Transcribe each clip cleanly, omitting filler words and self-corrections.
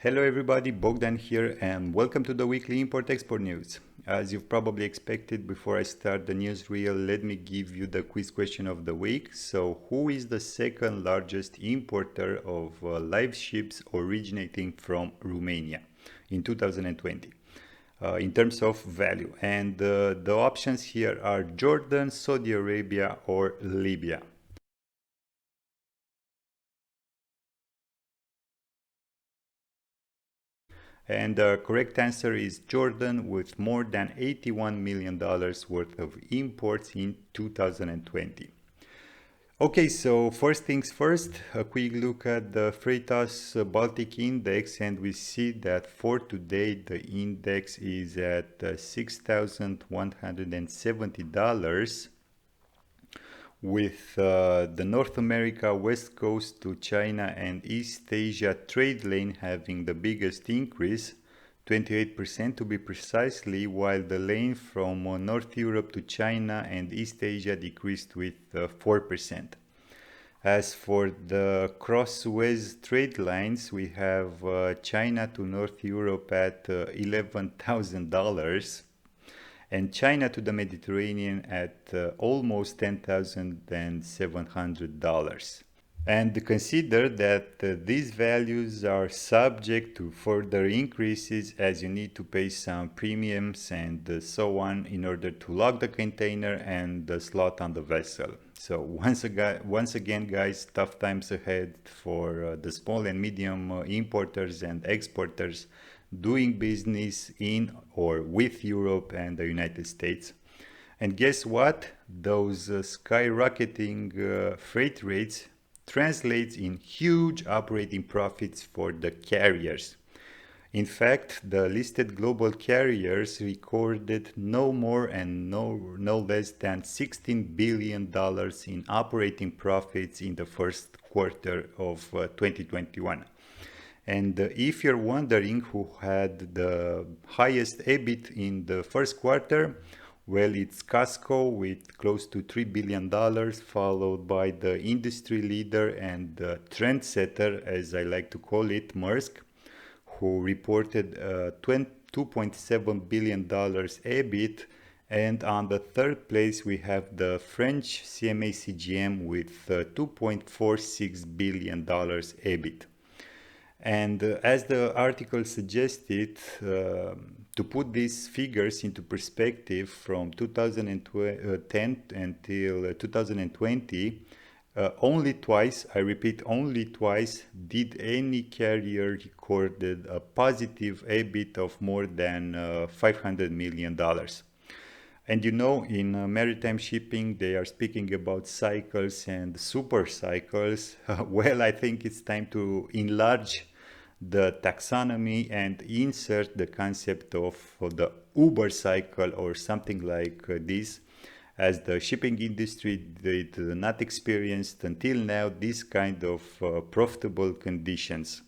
Hello everybody, Bogdan here and welcome to the weekly import-export news. As you've probably expected, before I start the newsreel, let me give you the quiz question of the week. So who is the second largest importer of live ships originating from Romania in 2020 in terms of value? And the options here are Jordan, Saudi Arabia or Libya. And the correct answer is Jordan, with more than $81 million worth of imports in 2020. Okay, so first things first, a quick look at the Freightos Baltic index, and we see that for today the index is at $6,170, with the North America, West Coast to China and East Asia trade lane having the biggest increase, 28% to be precisely, while the lane from North Europe to China and East Asia decreased with 4%. As for the cross-Suez trade lines, we have China to North Europe at $11,000 and China to the Mediterranean at almost $10,700. And consider that these values are subject to further increases, as you need to pay some premiums and so on in order to lock the container and the slot on the vessel. So once again, guys, tough times ahead for the small and medium importers and exporters doing business in or with Europe and the United States. And guess what? Those skyrocketing freight rates translates in huge operating profits for the carriers. In fact, the listed global carriers recorded no more and no less than $16 billion in operating profits in the first quarter of 2021. And if you're wondering who had the highest EBIT in the first quarter, well, it's Casco with close to $3 billion, followed by the industry leader and trendsetter, as I like to call it, Maersk, who reported $2.7 billion EBIT. And on the third place, we have the French CMA CGM with $2.46 billion EBIT. And as the article suggested, to put these figures into perspective, from 2010 until 2020, only twice, I repeat, only twice did any carrier recorded a positive EBIT of more than $500 million. And you know, in maritime shipping, they are speaking about cycles and super cycles. Well, I think it's time to enlarge the taxonomy and insert the concept of the Uber cycle or something like this, as the shipping industry did not experience until now this kind of profitable conditions.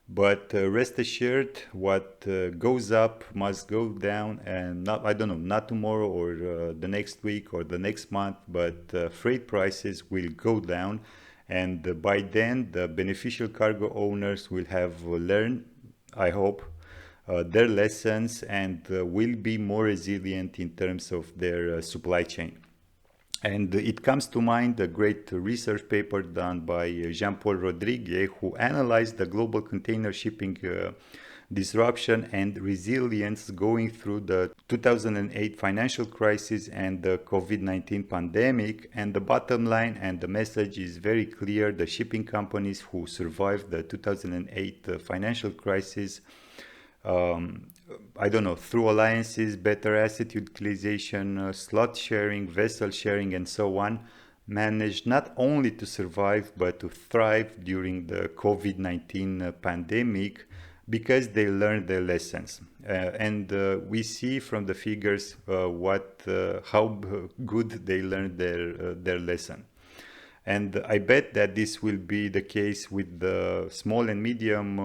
But rest assured, what goes up must go down, and I don't know, not tomorrow or the next week or the next month, but freight prices will go down. And by then, the beneficial cargo owners will have learned, I hope, their lessons and will be more resilient in terms of their supply chain. And it comes to mind a great research paper done by Jean-Paul Rodriguez, who analyzed the global container shipping disruption and resilience going through the 2008 financial crisis and the COVID-19 pandemic. And the bottom line and the message is very clear: the shipping companies who survived the 2008 financial crisis, I don't know, through alliances, better asset utilization, slot sharing, vessel sharing, and so on, managed not only to survive but to thrive during the COVID-19 pandemic, because they learned their lessons. And we see from the figures how good they learned their lesson. And I bet that this will be the case with the small and medium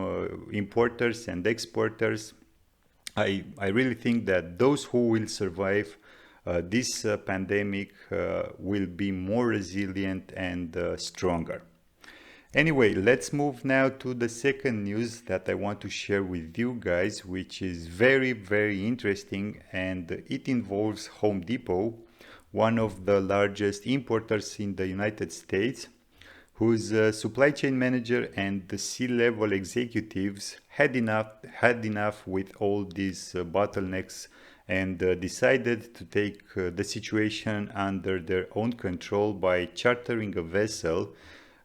importers and exporters. I really think that those who will survive this pandemic will be more resilient and stronger. Anyway, let's move now to the second news that I want to share with you guys, which is very, very interesting, and it involves Home Depot, one of the largest importers in the United States, whose supply chain manager and the C-level executives had enough with all these bottlenecks and decided to take the situation under their own control by chartering a vessel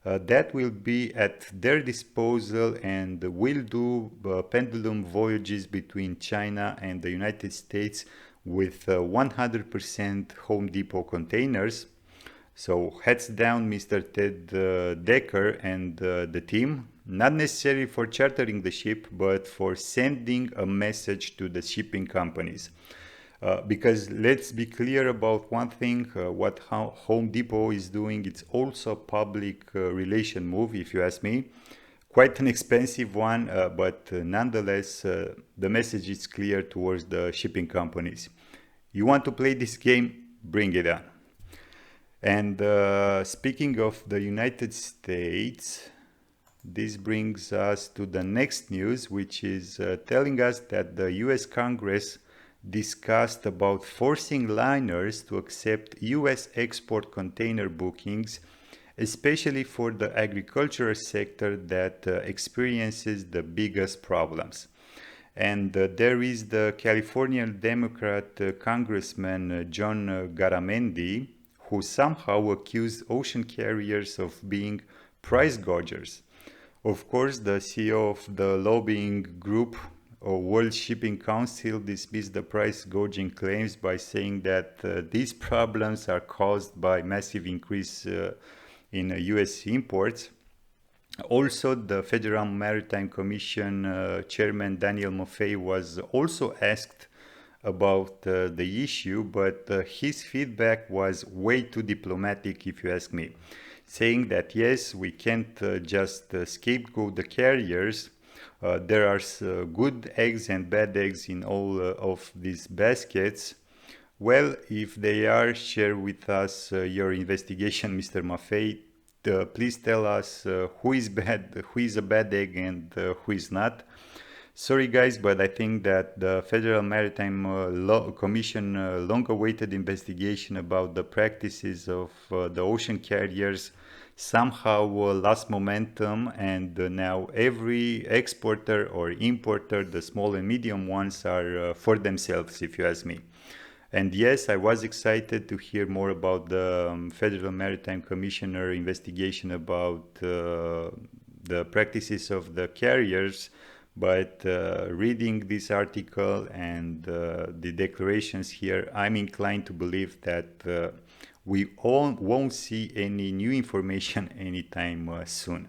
that will be at their disposal and will do pendulum voyages between China and the United States with 100% Home Depot containers. So heads down, Mr. Ted Decker and the team, not necessarily for chartering the ship, but for sending a message to the shipping companies. Because let's be clear about one thing, what Home Depot is doing, it's also a public relation move, if you ask me. Quite an expensive one, but nonetheless, the message is clear towards the shipping companies. You want to play this game? Bring it on. And speaking of the United States, this brings us to the next news, which is telling us that the US Congress discussed about forcing liners to accept US export container bookings, especially for the agricultural sector that experiences the biggest problems. And there is the Californian Democrat Congressman John Garamendi, who somehow accused ocean carriers of being price gougers. Of course, the CEO of the lobbying group World Shipping Council dismissed the price gouging claims by saying that these problems are caused by massive increase in US imports. Also, the Federal Maritime Commission Chairman Daniel Moffett was also asked about the issue, but his feedback was way too diplomatic, if you ask me, saying that yes, we can't just scapegoat the carriers. There are good eggs and bad eggs in all of these baskets. Well, if they are, share with us your investigation, Mr. Maffei. Please tell us who is bad, who is a bad egg, and who is not. Sorry guys, but I think that the Federal Maritime Commission long-awaited investigation about the practices of the ocean carriers somehow lost momentum, and now every exporter or importer, the small and medium ones, are for themselves, if you ask me. And yes, I was excited to hear more about the Federal Maritime Commissioner investigation about the practices of the carriers, but reading this article and the declarations here, I'm inclined to believe that we all won't see any new information anytime soon.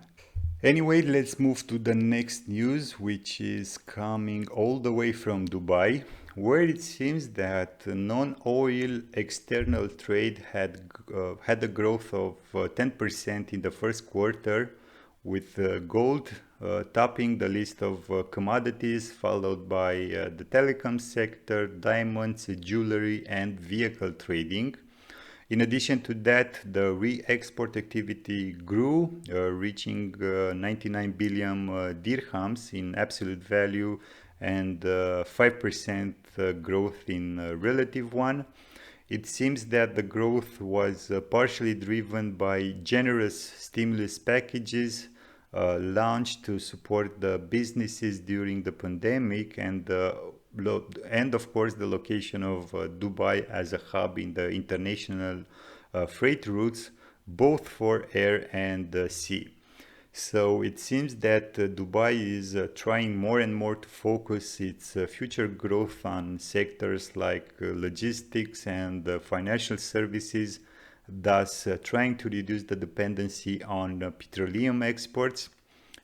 Anyway, let's move to the next news, which is coming all the way from Dubai, where it seems that non-oil external trade had a growth of 10% in the first quarter, with gold topping the list of commodities, followed by the telecom sector, diamonds, jewelry, and vehicle trading. In addition to that, the re-export activity grew, reaching 99 billion dirhams in absolute value and 5% growth in relative one. It seems that the growth was partially driven by generous stimulus packages launched to support the businesses during the pandemic, and of course the location of Dubai as a hub in the international freight routes, both for air and sea. So it seems that Dubai is trying more and more to focus its future growth on sectors like logistics and financial services, thus trying to reduce the dependency on petroleum exports.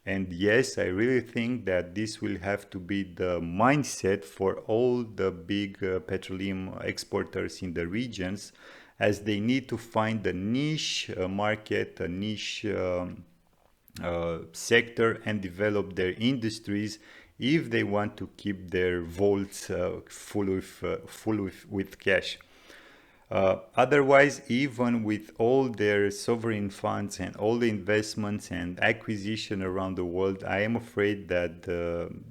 And yes, I really think that this will have to be the mindset for all the big petroleum exporters in the regions, as they need to find a niche market, a niche sector, and develop their industries if they want to keep their vaults full with cash. Otherwise, even with all their sovereign funds and all the investments and acquisition around the world, I am afraid that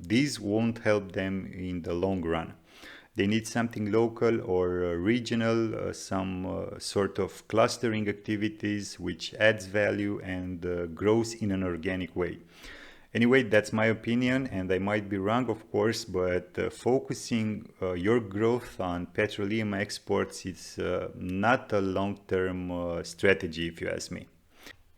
these won't help them in the long run. They need something local or regional, some sort of clustering activities which adds value and grows in an organic way. Anyway, that's my opinion, and I might be wrong, of course, but focusing your growth on petroleum exports is not a long term strategy, if you ask me.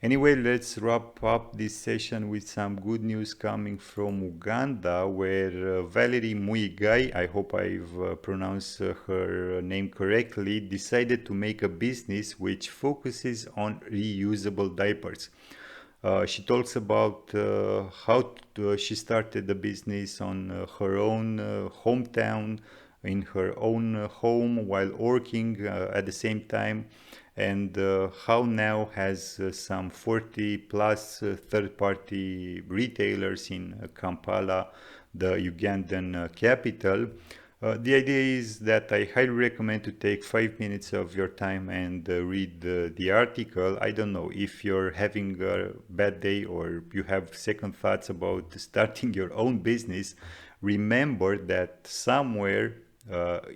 Anyway, let's wrap up this session with some good news coming from Uganda, where Valerie Muigai, I hope I've pronounced her name correctly, decided to make a business which focuses on reusable diapers. She talks about she started the business on her own hometown, in her own home while working at the same time, and how now has some 40 plus third-party retailers in Kampala, the Ugandan capital. The idea is that I highly recommend to take 5 minutes of your time and read the article. I don't know if you're having a bad day or you have second thoughts about starting your own business. Remember that somewhere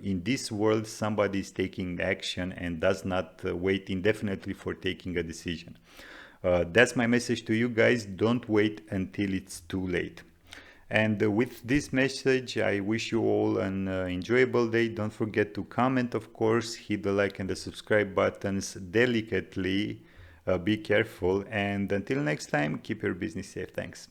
in this world somebody is taking action and does not wait indefinitely for taking a decision. That's my message to you guys. Don't wait until it's too late. And with this message, I wish you all an enjoyable day. Don't forget to comment, of course, hit the like and the subscribe buttons delicately. Be careful. And until next time, keep your business safe. Thanks.